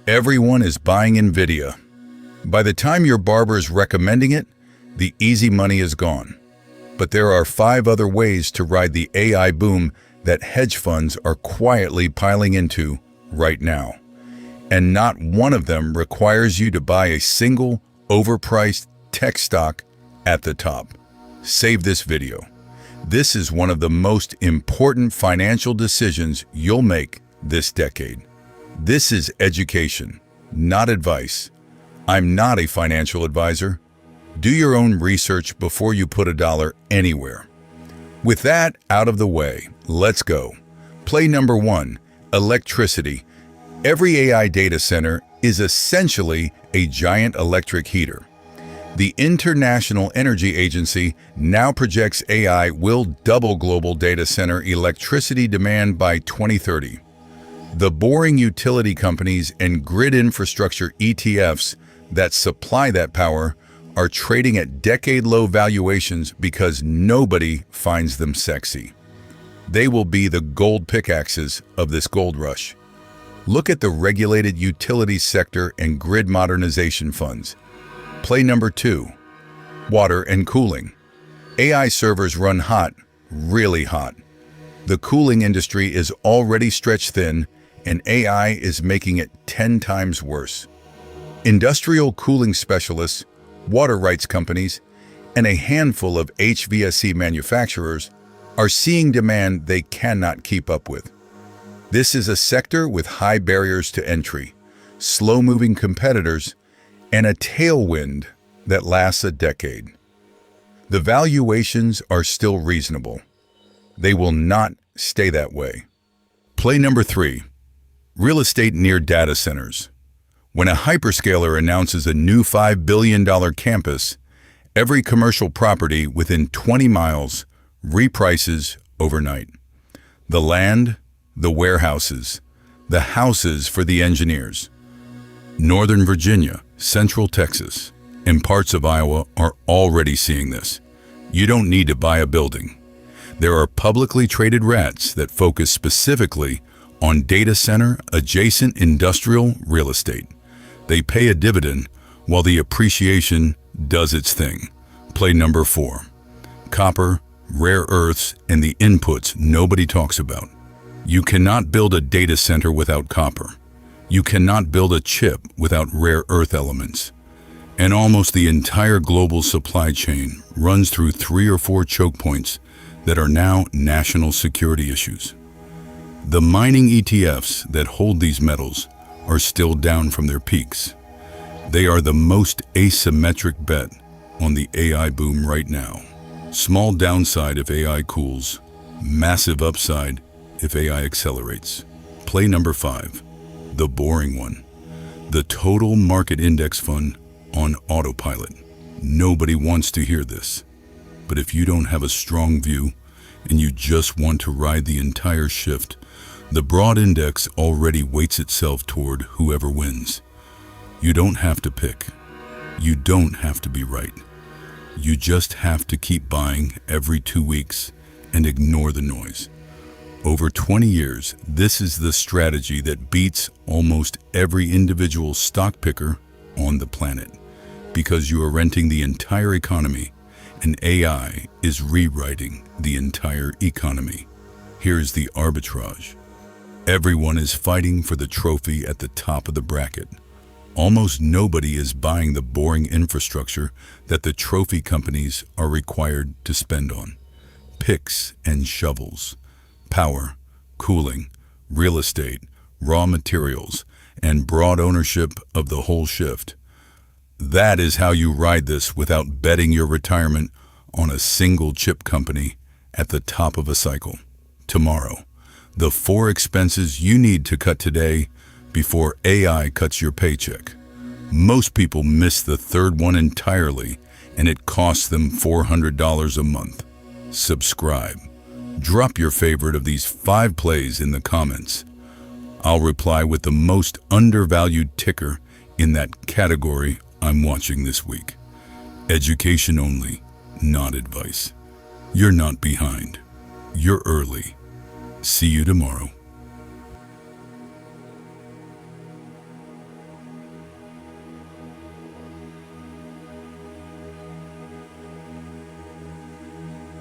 Everyone is buying NVIDIA. By the time your barber is recommending it, the easy money is gone. But there are 5 other ways to ride the AI boom that hedge funds are quietly piling into right now. And not one of them requires you to buy a single overpriced tech stock at the top. Save this video. This is one of the most important financial decisions you'll make this decade. This is education, not advice. I'm not a financial advisor. Do your own research before you put a dollar anywhere. With that out of the way, let's go. Play number 1, electricity. Every AI data center is essentially a giant electric heater. The International Energy Agency now projects AI will double global data center electricity demand by 2030. The boring utility companies and grid infrastructure ETFs that supply that power are trading at decade-low valuations because nobody finds them sexy. They will be the gold pickaxes of this gold rush. Look at the regulated utilities sector and grid modernization funds. Play number 2, water and cooling. AI servers run hot, really hot. The cooling industry is already stretched thin, and AI is making it 10 times worse. Industrial cooling specialists, water rights companies, and a handful of HVAC manufacturers are seeing demand they cannot keep up with. This is a sector with high barriers to entry, slow-moving competitors, and a tailwind that lasts a decade. The valuations are still reasonable. They will not stay that way. Play number 3, real estate near data centers. When a hyperscaler announces a new $5 billion campus, every commercial property within 20 miles reprices overnight. The land, the warehouses, the houses for the engineers. Northern Virginia, Central Texas, and parts of Iowa are already seeing this. You don't need to buy a building. There are publicly traded REITs that focus specifically on data center adjacent industrial real estate. They pay a dividend while the appreciation does its thing. Play number 4, copper, rare earths, and the inputs nobody talks about. You cannot build a data center without copper. You cannot build a chip without rare earth elements. And almost the entire global supply chain runs through 3 or 4 choke points that are now national security issues. The mining ETFs that hold these metals are still down from their peaks. They are the most asymmetric bet on the AI boom right now. Small downside if AI cools, massive upside if AI accelerates. Play number 5, the boring one. The total market index fund on autopilot. Nobody wants to hear this. But if you don't have a strong view and you just want to ride the entire shift, the broad index already weights itself toward whoever wins. You don't have to pick. You don't have to be right. You just have to keep buying every 2 weeks and ignore the noise. Over 20 years, this is the strategy that beats almost every individual stock picker on the planet, because you are renting the entire economy and AI is rewriting the entire economy. Here's the arbitrage. Everyone is fighting for the trophy at the top of the bracket. Almost nobody is buying the boring infrastructure that the trophy companies are required to spend on. Picks and shovels, power, cooling, real estate, raw materials, and broad ownership of the whole shift. That is how you ride this without betting your retirement on a single chip company at the top of a cycle. Tomorrow, the 4 expenses you need to cut today before AI cuts your paycheck. Most people miss the third one entirely, and it costs them $400 a month. Subscribe. Drop your favorite of these 5 plays in the comments. I'll reply with the most undervalued ticker in that category I'm watching this week. Education only, not advice. You're not behind. You're early. See you tomorrow.